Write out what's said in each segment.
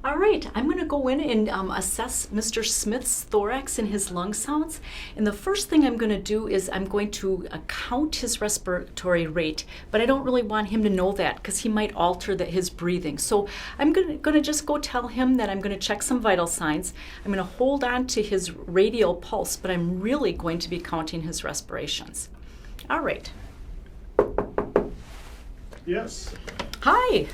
All right, I'm going to go in and assess Mr. Smith's thorax and his lung sounds. And the first thing I'm going to do is I'm going to count his respiratory rate, but I don't really want him to know that because he might alter his breathing. So I'm going to just go tell him that I'm going to check some vital signs. I'm going to hold on to his radial pulse, but I'm really going to be counting his respirations. All right. Yes. Hi.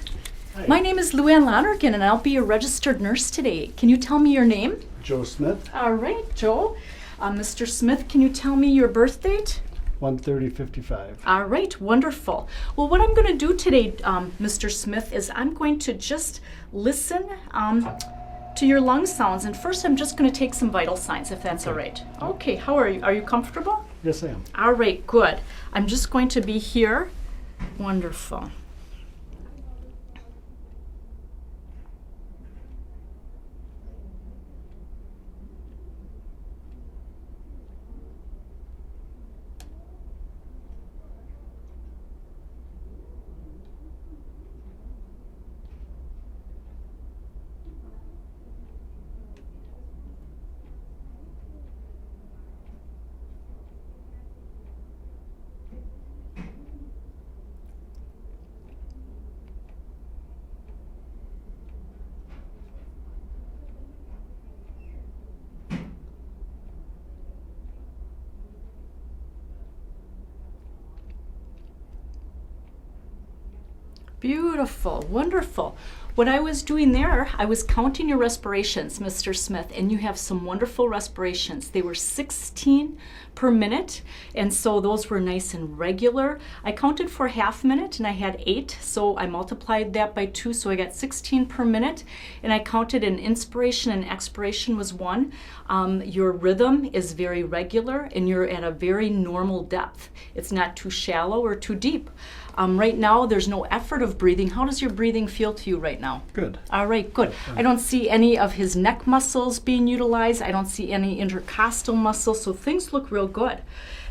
Hi. My name is Luann Lonergan, and I'll be your registered nurse today. Can you tell me your name? Joe Smith, All right, Joe. Mr. Smith, can you tell me your birth date? 13055. All right, wonderful. Well, what I'm going to do today, Mr. Smith, is I'm going to just listen to your lung sounds. And first, I'm just going to take some vital signs, if that's all right. Okay, how are you? Are you comfortable? Yes, I am. All right, good. I'm just going to be here. Wonderful. Beautiful, wonderful. What I was doing there, I was counting your respirations, Mr. Smith, and you have some wonderful respirations. They were 16 per minute, and so those were nice and regular. I counted for half minute, and I had 8, so I multiplied that by 2, so I got 16 per minute, and I counted an inspiration and expiration was 1. Your rhythm is very regular, and you're at a very normal depth. It's not too shallow or too deep. Right now, there's no effort of breathing. How does your breathing feel to you right now? Good. All right, good. I don't see any of his neck muscles being utilized. I don't see any intercostal muscles, so things look real good.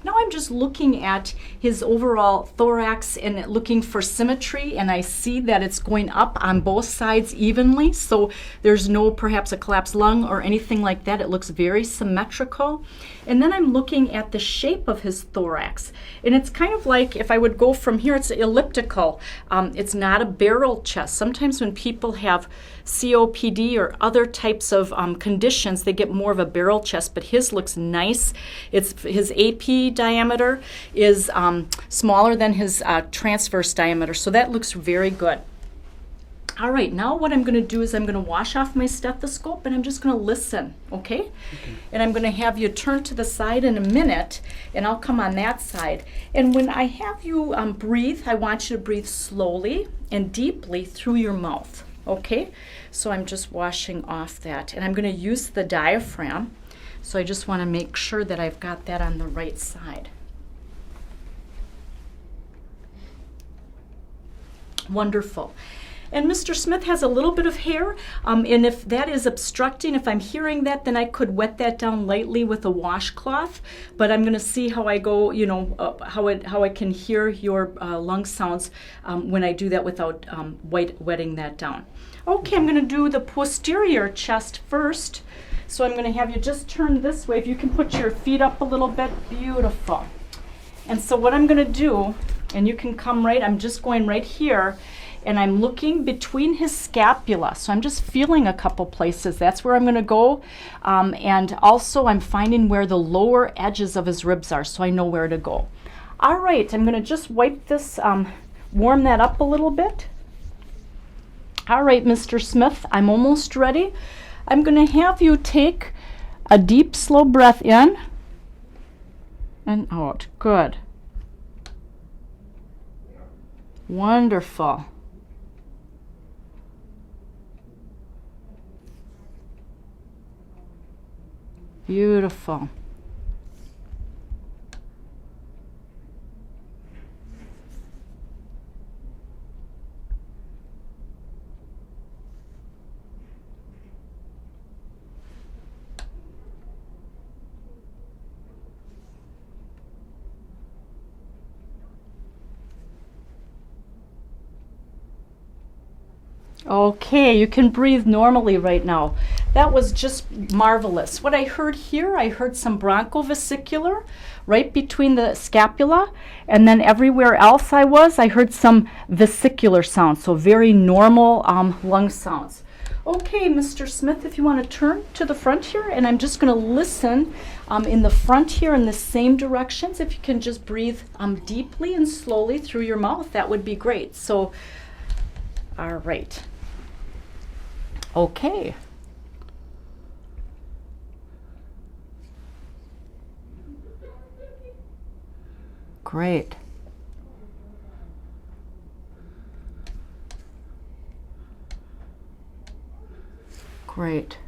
Now I'm just looking at his overall thorax and looking for symmetry, and I see that it's going up on both sides evenly, so there's no perhaps a collapsed lung or anything like that. It looks very symmetrical. And then I'm looking at the shape of his thorax, and it's kind of like, if I would go from here, it's elliptical. It's not a barrel chest. Sometimes when people have COPD or other types of conditions, they get more of a barrel chest, but his looks nice. His AP diameter is smaller than his transverse diameter, so that looks very good. All right, now what I'm going to do is I'm going to wash off my stethoscope and I'm just going to listen, okay? And I'm going to have you turn to the side in a minute, and I'll come on that side. And when I have you breathe, I want you to breathe slowly and deeply through your mouth, okay? So I'm just washing off that. And I'm going to use the diaphragm, so I just want to make sure that I've got that on the right side. Wonderful. And Mr. Smith has a little bit of hair, and if that is obstructing, if I'm hearing that, then I could wet that down lightly with a washcloth. But I'm going to see how I go, how I can hear your lung sounds when I do that without wetting that down. Okay, I'm going to do the posterior chest first. So I'm going to have you just turn this way. If you can put your feet up a little bit, beautiful. And so what I'm going to do, and you can come right, I'm just going right here, and I'm looking between his scapula. So I'm just feeling a couple places. That's where I'm going to go. And also I'm finding where the lower edges of his ribs are, so I know where to go. All right, I'm going to just wipe this, warm that up a little bit. All right, Mr. Smith, I'm almost ready. I'm going to have you take a deep, slow breath in and out. Good. Wonderful. Beautiful. Okay, you can breathe normally right now. That was just marvelous. What I heard here, I heard some bronchovesicular right between the scapula, and then everywhere else I heard some vesicular sounds, so very normal lung sounds. Okay, Mr. Smith, if you want to turn to the front here, and I'm just going to listen in the front here in the same directions. If you can just breathe deeply and slowly through your mouth, that would be great. So, all right. Okay. Great. Great.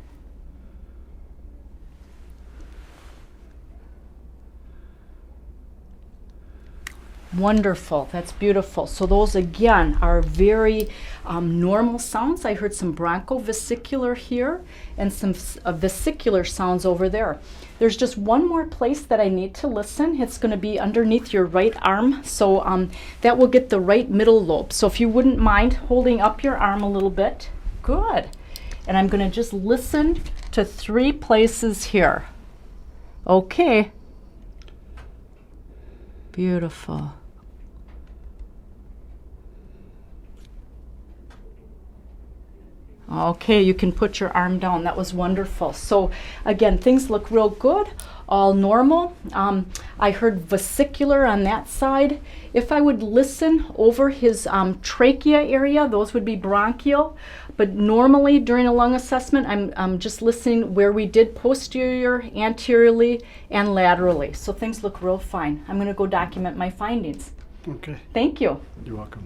Wonderful. That's beautiful. So those again are very normal sounds. I heard some bronchovesicular here and some vesicular sounds over there. There's just one more place that I need to listen. It's going to be underneath your right arm. So that will get the right middle lobe. So if you wouldn't mind holding up your arm a little bit. Good. And I'm going to just listen to 3 places here. Okay. Beautiful. Okay, you can put your arm down. That was wonderful. So again, things look real good, all normal. I heard vesicular on that side. If I would listen over his trachea area, those would be bronchial. But normally during a lung assessment, I'm just listening where we did posterior, anteriorly, and laterally. So things look real fine. I'm going to go document my findings. Okay. Thank you. You're welcome.